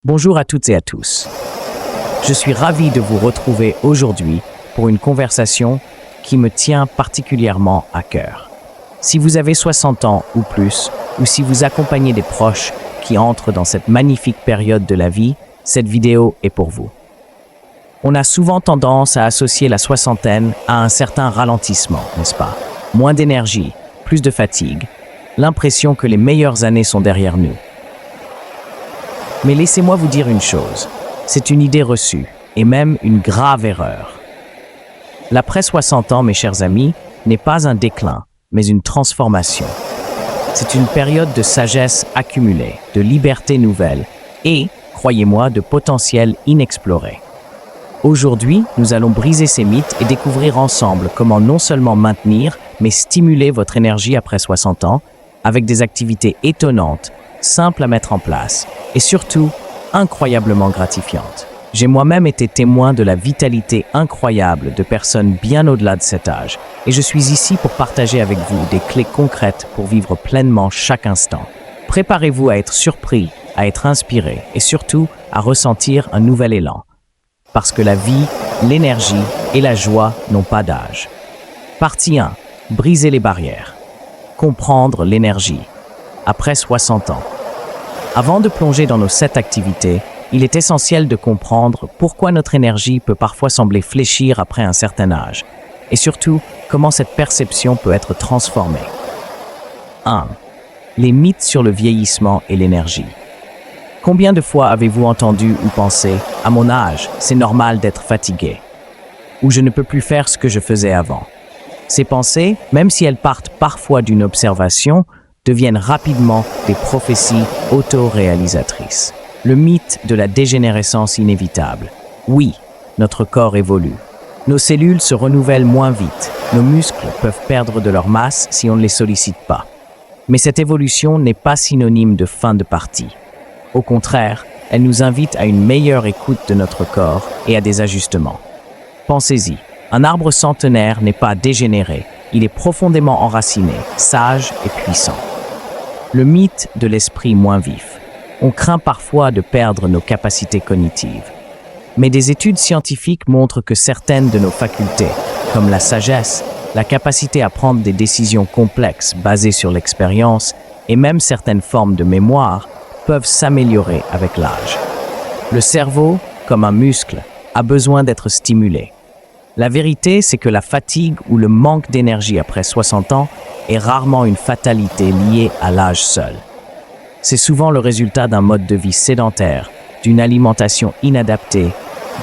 Bonjour à toutes et à tous. Je suis ravi de vous retrouver aujourd'hui pour une conversation qui me tient particulièrement à cœur. Si vous avez 60 ans ou plus, ou si vous accompagnez des proches qui entrent dans cette magnifique période de la vie, cette vidéo est pour vous. On a souvent tendance à associer la soixantaine à un certain ralentissement, n'est-ce pas? Moins d'énergie, plus de fatigue, l'impression que les meilleures années sont derrière nous. Mais laissez-moi vous dire une chose, c'est une idée reçue, et même une grave erreur. L'après 60 ans, mes chers amis, n'est pas un déclin, mais une transformation. C'est une période de sagesse accumulée, de liberté nouvelle, et, croyez-moi, de potentiel inexploré. Aujourd'hui, nous allons briser ces mythes et découvrir ensemble comment non seulement maintenir, mais stimuler votre énergie après 60 ans, avec des activités étonnantes, simples à mettre en place, et surtout, incroyablement gratifiantes. J'ai moi-même été témoin de la vitalité incroyable de personnes bien au-delà de cet âge, et je suis ici pour partager avec vous des clés concrètes pour vivre pleinement chaque instant. Préparez-vous à être surpris, à être inspiré, et surtout, à ressentir un nouvel élan. Parce que la vie, l'énergie et la joie n'ont pas d'âge. Partie 1. Briser les barrières. Comprendre l'énergie. Après 60 ans. Avant de plonger dans nos 7 activités, il est essentiel de comprendre pourquoi notre énergie peut parfois sembler fléchir après un certain âge, et surtout, comment cette perception peut être transformée. 1. Les mythes sur le vieillissement et l'énergie. Combien de fois avez-vous entendu ou pensé « à mon âge, c'est normal d'être fatigué » ou « je ne peux plus faire ce que je faisais avant ». Ces pensées, même si elles partent parfois d'une observation, deviennent rapidement des prophéties auto-réalisatrices. Le mythe de la dégénérescence inévitable. Oui, notre corps évolue. Nos cellules se renouvellent moins vite. Nos muscles peuvent perdre de leur masse si on ne les sollicite pas. Mais cette évolution n'est pas synonyme de fin de partie. Au contraire, elle nous invite à une meilleure écoute de notre corps et à des ajustements. Pensez-y, un arbre centenaire n'est pas dégénéré, il est profondément enraciné, sage et puissant. Le mythe de l'esprit moins vif. On craint parfois de perdre nos capacités cognitives. Mais des études scientifiques montrent que certaines de nos facultés, comme la sagesse, la capacité à prendre des décisions complexes basées sur l'expérience et même certaines formes de mémoire, peuvent s'améliorer avec l'âge. Le cerveau, comme un muscle, a besoin d'être stimulé. La vérité, c'est que la fatigue ou le manque d'énergie après 60 ans est rarement une fatalité liée à l'âge seul. C'est souvent le résultat d'un mode de vie sédentaire, d'une alimentation inadaptée,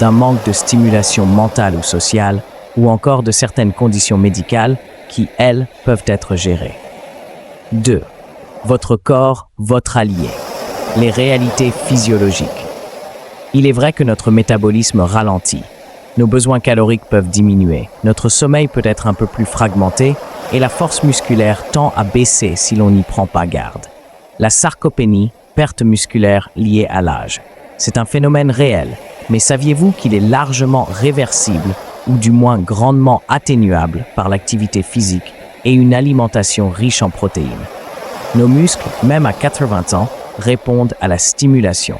d'un manque de stimulation mentale ou sociale, ou encore de certaines conditions médicales qui, elles, peuvent être gérées. 2. Votre corps, votre allié. Les réalités physiologiques. Il est vrai que notre métabolisme ralentit. Nos besoins caloriques peuvent diminuer, notre sommeil peut être un peu plus fragmenté et la force musculaire tend à baisser si l'on n'y prend pas garde. La sarcopénie, perte musculaire liée à l'âge. C'est un phénomène réel, mais saviez-vous qu'il est largement réversible ou du moins grandement atténuable par l'activité physique et une alimentation riche en protéines? Nos muscles, même à 80 ans, répondent à la stimulation.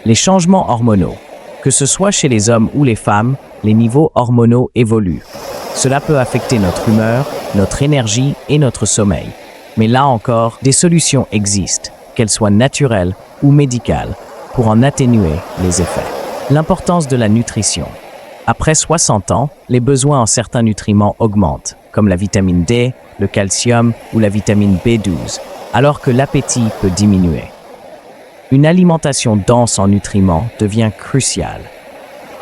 Les changements hormonaux. Que ce soit chez les hommes ou les femmes, les niveaux hormonaux évoluent. Cela peut affecter notre humeur, notre énergie et notre sommeil. Mais là encore, des solutions existent, qu'elles soient naturelles ou médicales, pour en atténuer les effets. L'importance de la nutrition. Après 60 ans, les besoins en certains nutriments augmentent, comme la vitamine D, le calcium ou la vitamine B12, alors que l'appétit peut diminuer. Une alimentation dense en nutriments devient cruciale.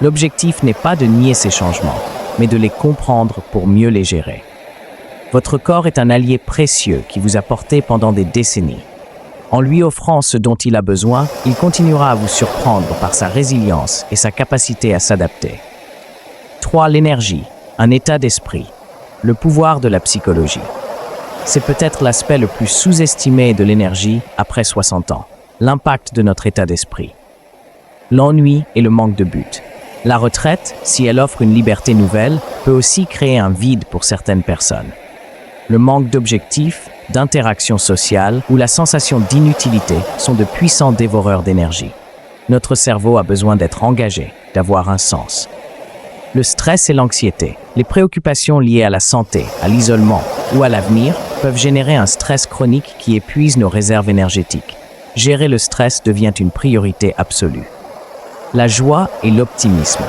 L'objectif n'est pas de nier ces changements, mais de les comprendre pour mieux les gérer. Votre corps est un allié précieux qui vous a porté pendant des décennies. En lui offrant ce dont il a besoin, il continuera à vous surprendre par sa résilience et sa capacité à s'adapter. 3. L'énergie, un état d'esprit, le pouvoir de la psychologie. C'est peut-être l'aspect le plus sous-estimé de l'énergie après 60 ans. L'impact de notre état d'esprit. L'ennui et le manque de but. La retraite, si elle offre une liberté nouvelle, peut aussi créer un vide pour certaines personnes. Le manque d'objectifs, d'interaction sociale ou la sensation d'inutilité sont de puissants dévoreurs d'énergie. Notre cerveau a besoin d'être engagé, d'avoir un sens. Le stress et l'anxiété, les préoccupations liées à la santé, à l'isolement ou à l'avenir peuvent générer un stress chronique qui épuise nos réserves énergétiques. Gérer le stress devient une priorité absolue. La joie et l'optimisme.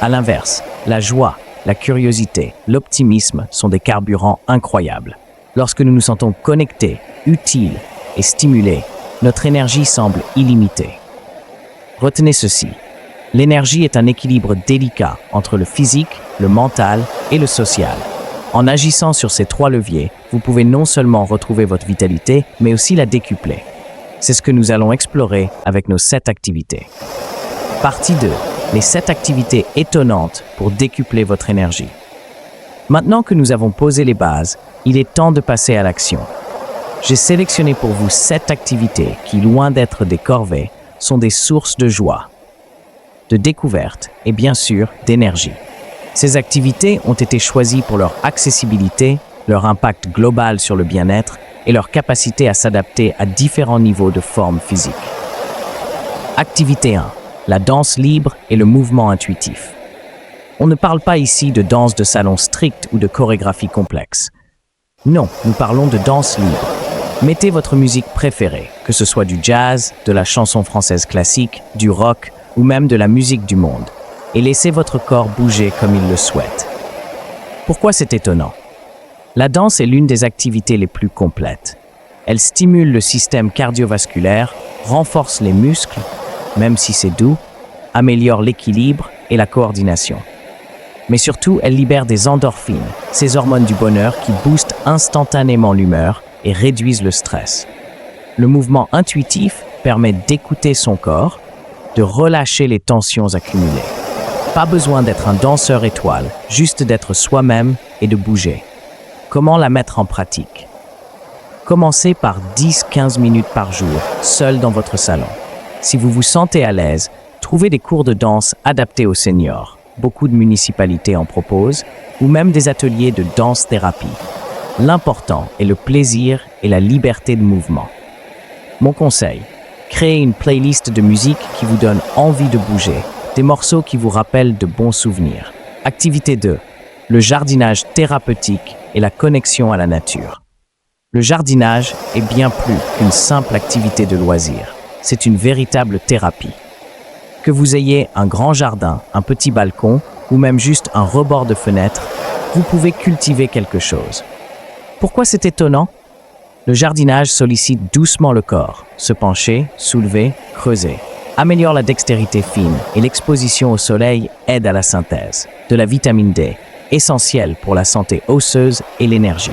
À l'inverse, la joie, la curiosité, l'optimisme sont des carburants incroyables. Lorsque nous nous sentons connectés, utiles et stimulés, notre énergie semble illimitée. Retenez ceci. L'énergie est un équilibre délicat entre le physique, le mental et le social. En agissant sur ces 3 leviers, vous pouvez non seulement retrouver votre vitalité, mais aussi la décupler. C'est ce que nous allons explorer avec nos 7 activités. Partie 2. Les 7 activités étonnantes pour décupler votre énergie. Maintenant que nous avons posé les bases, il est temps de passer à l'action. J'ai sélectionné pour vous 7 activités qui, loin d'être des corvées, sont des sources de joie, de découverte et bien sûr d'énergie. Ces activités ont été choisies pour leur accessibilité, leur impact global sur le bien-être et leur capacité à s'adapter à différents niveaux de forme physique. Activité 1. La danse libre et le mouvement intuitif. On ne parle pas ici de danse de salon stricte ou de chorégraphie complexe. Non, nous parlons de danse libre. Mettez votre musique préférée, que ce soit du jazz, de la chanson française classique, du rock ou même de la musique du monde, et laissez votre corps bouger comme il le souhaite. Pourquoi c'est étonnant? La danse est l'une des activités les plus complètes. Elle stimule le système cardiovasculaire, renforce les muscles, même si c'est doux, améliore l'équilibre et la coordination. Mais surtout, elle libère des endorphines, ces hormones du bonheur qui boostent instantanément l'humeur et réduisent le stress. Le mouvement intuitif permet d'écouter son corps, de relâcher les tensions accumulées. Pas besoin d'être un danseur étoile, juste d'être soi-même et de bouger. Comment la mettre en pratique? Commencez par 10-15 minutes par jour, seul dans votre salon. Si vous vous sentez à l'aise, trouvez des cours de danse adaptés aux seniors. Beaucoup de municipalités en proposent, ou même des ateliers de danse-thérapie. L'important est le plaisir et la liberté de mouvement. Mon conseil, créez une playlist de musique qui vous donne envie de bouger, des morceaux qui vous rappellent de bons souvenirs. Activité 2. Le jardinage thérapeutique et la connexion à la nature. Le jardinage est bien plus qu'une simple activité de loisir. C'est une véritable thérapie. Que vous ayez un grand jardin, un petit balcon ou même juste un rebord de fenêtre, vous pouvez cultiver quelque chose. Pourquoi c'est étonnant? Le jardinage sollicite doucement le corps, se pencher, soulever, creuser, améliore la dextérité fine et l'exposition au soleil aide à la synthèse de la vitamine D, essentielle pour la santé osseuse et l'énergie.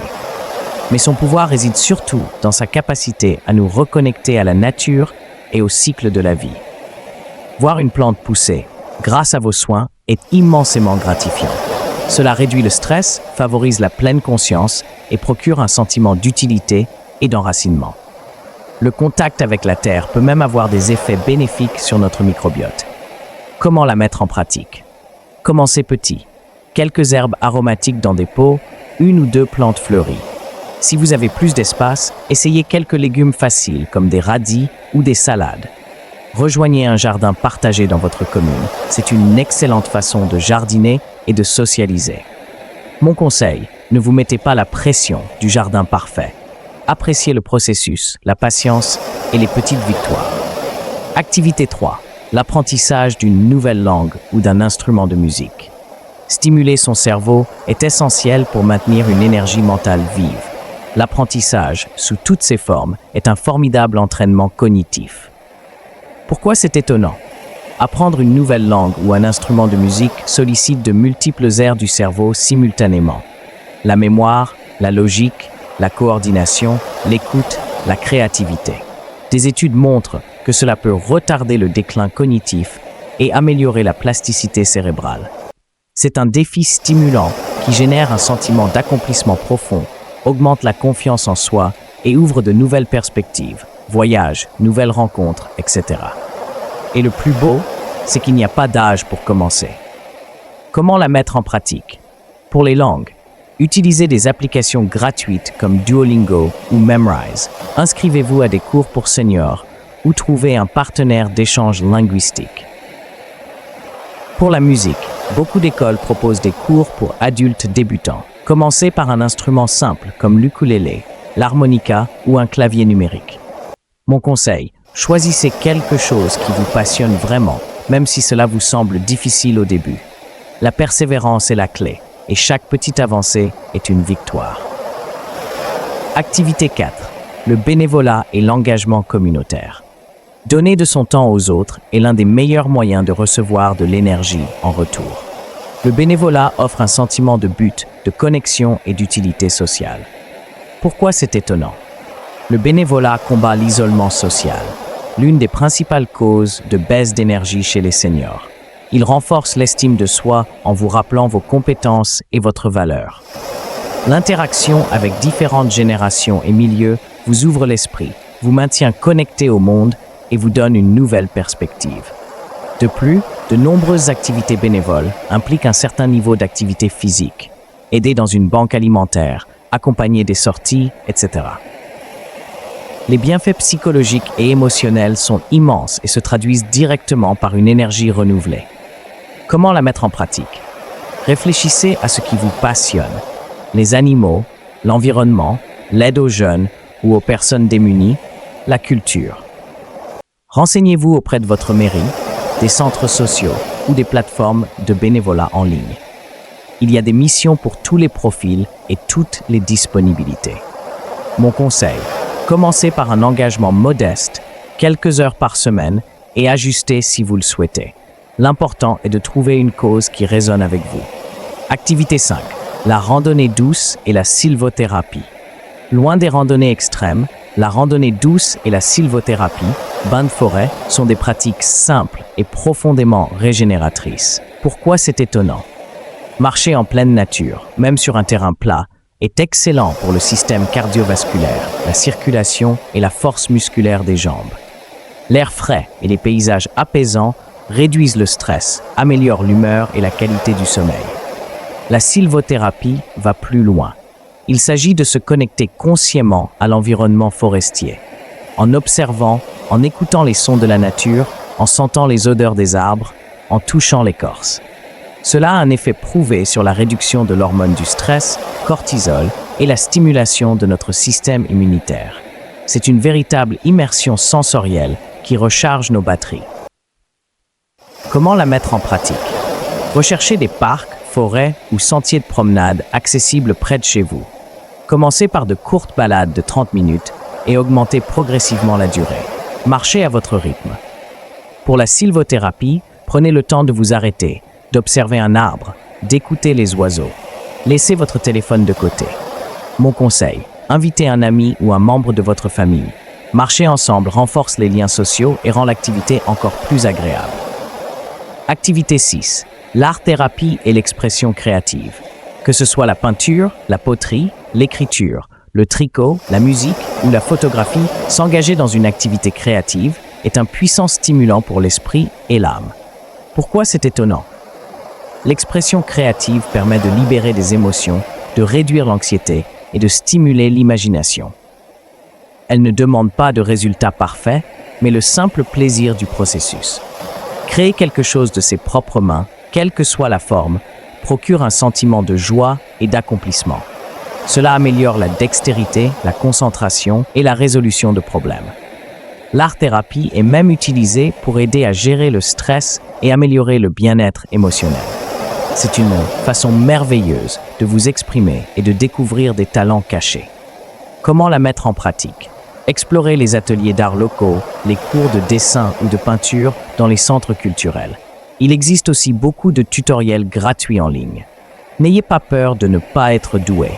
Mais son pouvoir réside surtout dans sa capacité à nous reconnecter à la nature et au cycle de la vie. Voir une plante pousser, grâce à vos soins, est immensément gratifiant. Cela réduit le stress, favorise la pleine conscience et procure un sentiment d'utilité et d'enracinement. Le contact avec la terre peut même avoir des effets bénéfiques sur notre microbiote. Comment la mettre en pratique? Commencez petit. Quelques herbes aromatiques dans des pots, 1 ou 2 plantes fleuries. Si vous avez plus d'espace, essayez quelques légumes faciles comme des radis ou des salades. Rejoignez un jardin partagé dans votre commune. C'est une excellente façon de jardiner et de socialiser. Mon conseil, ne vous mettez pas la pression du jardin parfait. Appréciez le processus, la patience et les petites victoires. Activité 3. L'apprentissage d'une nouvelle langue ou d'un instrument de musique. Stimuler son cerveau est essentiel pour maintenir une énergie mentale vive. L'apprentissage, sous toutes ses formes, est un formidable entraînement cognitif. Pourquoi c'est étonnant? Apprendre une nouvelle langue ou un instrument de musique sollicite de multiples aires du cerveau simultanément. La mémoire, la logique, la coordination, l'écoute, la créativité. Des études montrent que cela peut retarder le déclin cognitif et améliorer la plasticité cérébrale. C'est un défi stimulant qui génère un sentiment d'accomplissement profond, augmente la confiance en soi et ouvre de nouvelles perspectives, voyages, nouvelles rencontres, etc. Et le plus beau, c'est qu'il n'y a pas d'âge pour commencer. Comment la mettre en pratique? Pour les langues, utilisez des applications gratuites comme Duolingo ou Memrise. Inscrivez-vous à des cours pour seniors ou trouver un partenaire d'échange linguistique. Pour la musique, beaucoup d'écoles proposent des cours pour adultes débutants. Commencez par un instrument simple comme l'ukulélé, l'harmonica ou un clavier numérique. Mon conseil, choisissez quelque chose qui vous passionne vraiment, même si cela vous semble difficile au début. La persévérance est la clé, et chaque petite avancée est une victoire. Activité 4. Le bénévolat et l'engagement communautaire. Donner de son temps aux autres est l'un des meilleurs moyens de recevoir de l'énergie en retour. Le bénévolat offre un sentiment de but, de connexion et d'utilité sociale. Pourquoi c'est étonnant? Le bénévolat combat l'isolement social, l'une des principales causes de baisse d'énergie chez les seniors. Il renforce l'estime de soi en vous rappelant vos compétences et votre valeur. L'interaction avec différentes générations et milieux vous ouvre l'esprit, vous maintient connecté au monde et vous donne une nouvelle perspective. De plus, de nombreuses activités bénévoles impliquent un certain niveau d'activité physique, aider dans une banque alimentaire, accompagner des sorties, etc. Les bienfaits psychologiques et émotionnels sont immenses et se traduisent directement par une énergie renouvelée. Comment la mettre en pratique? Réfléchissez à ce qui vous passionne. Les animaux, l'environnement, l'aide aux jeunes ou aux personnes démunies, la culture. Renseignez-vous auprès de votre mairie, des centres sociaux ou des plateformes de bénévolat en ligne. Il y a des missions pour tous les profils et toutes les disponibilités. Mon conseil, commencez par un engagement modeste, quelques heures par semaine et ajustez si vous le souhaitez. L'important est de trouver une cause qui résonne avec vous. Activité 5. La randonnée douce et la sylvothérapie. Loin des randonnées extrêmes, la randonnée douce et la sylvothérapie, bains de forêt, sont des pratiques simples et profondément régénératrices. Pourquoi c'est étonnant? Marcher en pleine nature, même sur un terrain plat, est excellent pour le système cardiovasculaire, la circulation et la force musculaire des jambes. L'air frais et les paysages apaisants réduisent le stress, améliorent l'humeur et la qualité du sommeil. La sylvothérapie va plus loin. Il s'agit de se connecter consciemment à l'environnement forestier, en observant, en écoutant les sons de la nature, en sentant les odeurs des arbres, en touchant l'écorce. Cela a un effet prouvé sur la réduction de l'hormone du stress, cortisol, et la stimulation de notre système immunitaire. C'est une véritable immersion sensorielle qui recharge nos batteries. Comment la mettre en pratique? Recherchez des parcs, forêts ou sentiers de promenade accessibles près de chez vous. Commencez par de courtes balades de 30 minutes et augmentez progressivement la durée. Marchez à votre rythme. Pour la sylvothérapie, prenez le temps de vous arrêter, d'observer un arbre, d'écouter les oiseaux. Laissez votre téléphone de côté. Mon conseil, invitez un ami ou un membre de votre famille. Marcher ensemble renforce les liens sociaux et rend l'activité encore plus agréable. Activité 6. L'art-thérapie et l'expression créative. Que ce soit la peinture, la poterie, l'écriture, le tricot, la musique ou la photographie, s'engager dans une activité créative est un puissant stimulant pour l'esprit et l'âme. Pourquoi c'est étonnant? L'expression créative permet de libérer des émotions, de réduire l'anxiété et de stimuler l'imagination. Elle ne demande pas de résultats parfaits, mais le simple plaisir du processus. Créer quelque chose de ses propres mains, quelle que soit la forme, procure un sentiment de joie et d'accomplissement. Cela améliore la dextérité, la concentration et la résolution de problèmes. L'art-thérapie est même utilisée pour aider à gérer le stress et améliorer le bien-être émotionnel. C'est une façon merveilleuse de vous exprimer et de découvrir des talents cachés. Comment la mettre en pratique? Explorez les ateliers d'art locaux, les cours de dessin ou de peinture dans les centres culturels. Il existe aussi beaucoup de tutoriels gratuits en ligne. N'ayez pas peur de ne pas être doué.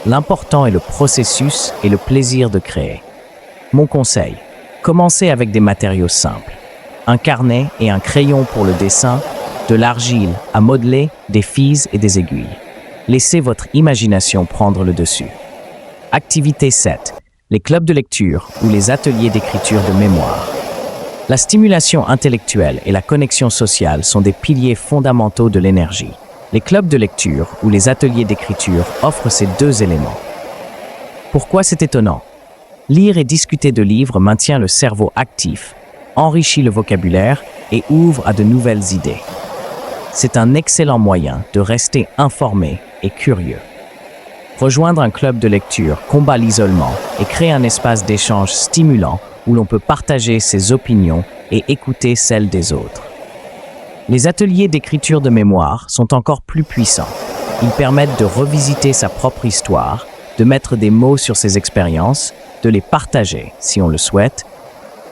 L'important est le processus et le plaisir de créer. Mon conseil, commencez avec des matériaux simples. Un carnet et un crayon pour le dessin, de l'argile à modeler, des fils et des aiguilles. Laissez votre imagination prendre le dessus. Activité 7. Les clubs de lecture ou les ateliers d'écriture de mémoire. La stimulation intellectuelle et la connexion sociale sont des piliers fondamentaux de l'énergie. Les clubs de lecture ou les ateliers d'écriture offrent ces deux éléments. Pourquoi c'est étonnant? Lire et discuter de livres maintient le cerveau actif, enrichit le vocabulaire et ouvre à de nouvelles idées. C'est un excellent moyen de rester informé et curieux. Rejoindre un club de lecture combat l'isolement et crée un espace d'échange stimulant où l'on peut partager ses opinions et écouter celles des autres. Les ateliers d'écriture de mémoire sont encore plus puissants. Ils permettent de revisiter sa propre histoire, de mettre des mots sur ses expériences, de les partager si on le souhaite,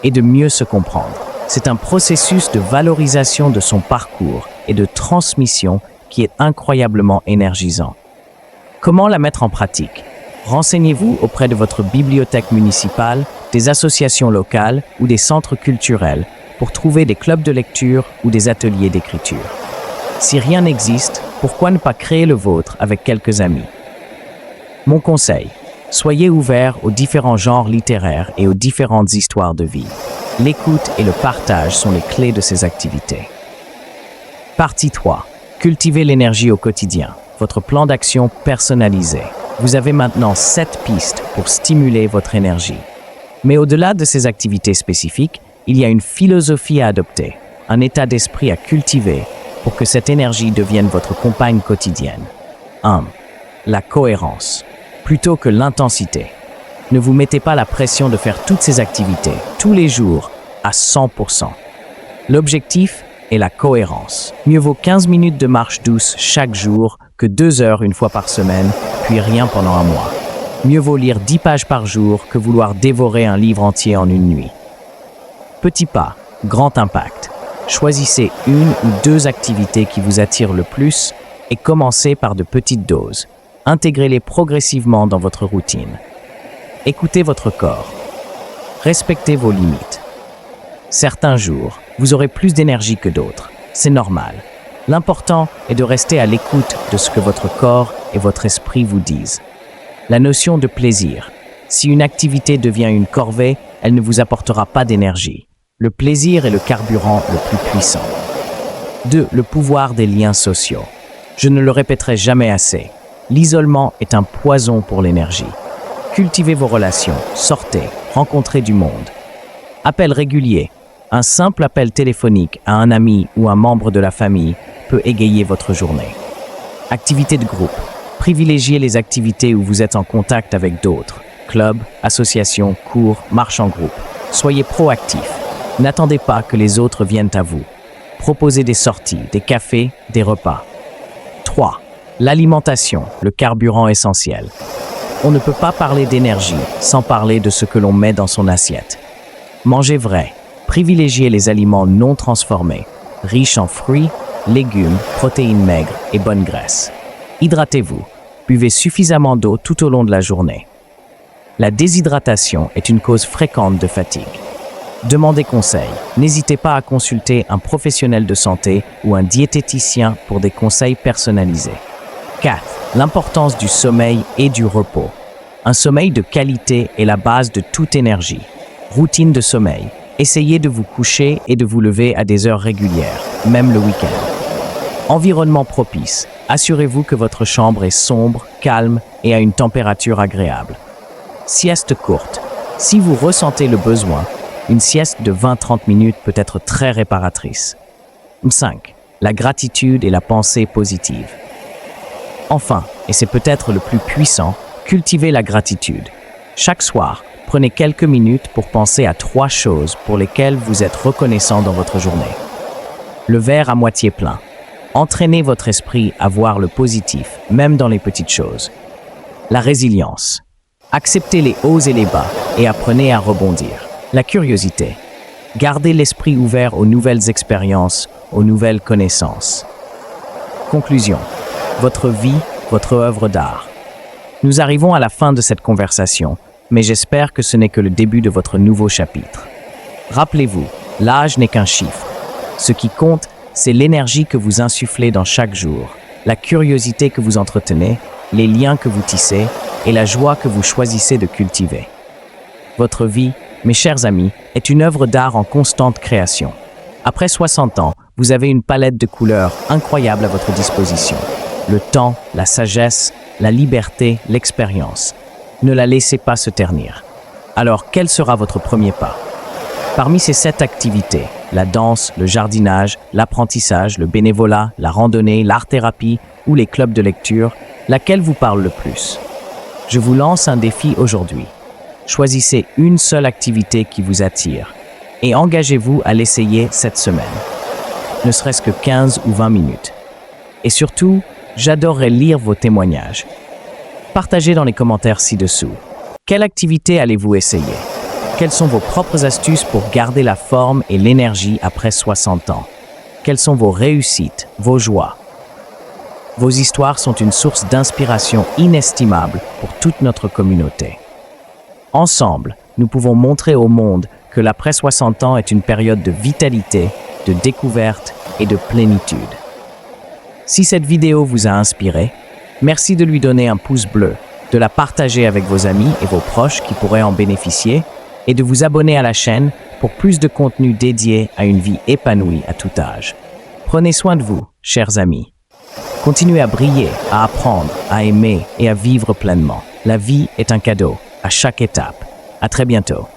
et de mieux se comprendre. C'est un processus de valorisation de son parcours et de transmission qui est incroyablement énergisant. Comment la mettre en pratique? Renseignez-vous auprès de votre bibliothèque municipale, des associations locales ou des centres culturels pour trouver des clubs de lecture ou des ateliers d'écriture. Si rien n'existe, pourquoi ne pas créer le vôtre avec quelques amis? Mon conseil, soyez ouverts aux différents genres littéraires et aux différentes histoires de vie. L'écoute et le partage sont les clés de ces activités. Partie 3. Cultivez l'énergie au quotidien. Votre plan d'action personnalisé. Vous avez maintenant 7 pistes pour stimuler votre énergie. Mais au-delà de ces activités spécifiques, il y a une philosophie à adopter, un état d'esprit à cultiver pour que cette énergie devienne votre compagne quotidienne. 1. La cohérence, plutôt que l'intensité. Ne vous mettez pas la pression de faire toutes ces activités, tous les jours, à 100%. L'objectif est la cohérence. Mieux vaut 15 minutes de marche douce chaque jour que 2 heures une fois par semaine, puis rien pendant un mois. Mieux vaut lire 10 pages par jour que vouloir dévorer un livre entier en une nuit. Petit pas, grand impact. Choisissez 1 ou 2 activités qui vous attirent le plus et commencez par de petites doses. Intégrez-les progressivement dans votre routine. Écoutez votre corps. Respectez vos limites. Certains jours, vous aurez plus d'énergie que d'autres. C'est normal. L'important est de rester à l'écoute de ce que votre corps et votre esprit vous disent. La notion de plaisir. Si une activité devient une corvée, elle ne vous apportera pas d'énergie. Le plaisir est le carburant le plus puissant. 2. Le pouvoir des liens sociaux. Je ne le répéterai jamais assez. L'isolement est un poison pour l'énergie. Cultivez vos relations, sortez, rencontrez du monde. Appel régulier. Un simple appel téléphonique à un ami ou un membre de la famille peut égayer votre journée. Activités de groupe. Privilégiez les activités où vous êtes en contact avec d'autres. Clubs, associations, cours, marches en groupe. Soyez proactifs. N'attendez pas que les autres viennent à vous. Proposez des sorties, des cafés, des repas. 3. L'alimentation, le carburant essentiel. On ne peut pas parler d'énergie sans parler de ce que l'on met dans son assiette. Mangez vrai. Privilégiez les aliments non transformés, riches en fruits, légumes, protéines maigres et bonne graisse. Hydratez-vous. Buvez suffisamment d'eau tout au long de la journée. La déshydratation est une cause fréquente de fatigue. Demandez conseil. N'hésitez pas à consulter un professionnel de santé ou un diététicien pour des conseils personnalisés. 4. L'importance du sommeil et du repos. Un sommeil de qualité est la base de toute énergie. Routine de sommeil. Essayez de vous coucher et de vous lever à des heures régulières, même le week-end. Environnement propice. Assurez-vous que votre chambre est sombre, calme et à une température agréable. Sieste courte. Si vous ressentez le besoin, une sieste de 20-30 minutes peut être très réparatrice. 5. La gratitude et la pensée positive. Enfin, et c'est peut-être le plus puissant, cultivez la gratitude. Chaque soir, prenez quelques minutes pour penser à 3 choses pour lesquelles vous êtes reconnaissant dans votre journée. Le verre à moitié plein. Entraînez votre esprit à voir le positif, même dans les petites choses. La résilience. Acceptez les hauts et les bas et apprenez à rebondir. La curiosité. Gardez l'esprit ouvert aux nouvelles expériences, aux nouvelles connaissances. Conclusion. Votre vie, votre œuvre d'art. Nous arrivons à la fin de cette conversation, mais j'espère que ce n'est que le début de votre nouveau chapitre. Rappelez-vous, l'âge n'est qu'un chiffre. Ce qui compte, c'est l'énergie que vous insufflez dans chaque jour, la curiosité que vous entretenez, les liens que vous tissez et la joie que vous choisissez de cultiver. Votre vie, mes chers amis, est une œuvre d'art en constante création. Après 60 ans, vous avez une palette de couleurs incroyable à votre disposition. Le temps, la sagesse, la liberté, l'expérience. Ne la laissez pas se ternir. Alors, quel sera votre premier pas? Parmi ces 7 activités, la danse, le jardinage, l'apprentissage, le bénévolat, la randonnée, l'art-thérapie ou les clubs de lecture, laquelle vous parle le plus? Je vous lance un défi aujourd'hui. Choisissez une seule activité qui vous attire et engagez-vous à l'essayer cette semaine. Ne serait-ce que 15 ou 20 minutes. Et surtout, j'adorerais lire vos témoignages. Partagez dans les commentaires ci-dessous. Quelle activité allez-vous essayer? Quelles sont vos propres astuces pour garder la forme et l'énergie après 60 ans? Quelles sont vos réussites, vos joies? Vos histoires sont une source d'inspiration inestimable pour toute notre communauté. Ensemble, nous pouvons montrer au monde que l'après 60 ans est une période de vitalité, de découverte et de plénitude. Si cette vidéo vous a inspiré, merci de lui donner un pouce bleu, de la partager avec vos amis et vos proches qui pourraient en bénéficier, et de vous abonner à la chaîne pour plus de contenu dédié à une vie épanouie à tout âge. Prenez soin de vous, chers amis. Continuez à briller, à apprendre, à aimer et à vivre pleinement. La vie est un cadeau, à chaque étape. À très bientôt.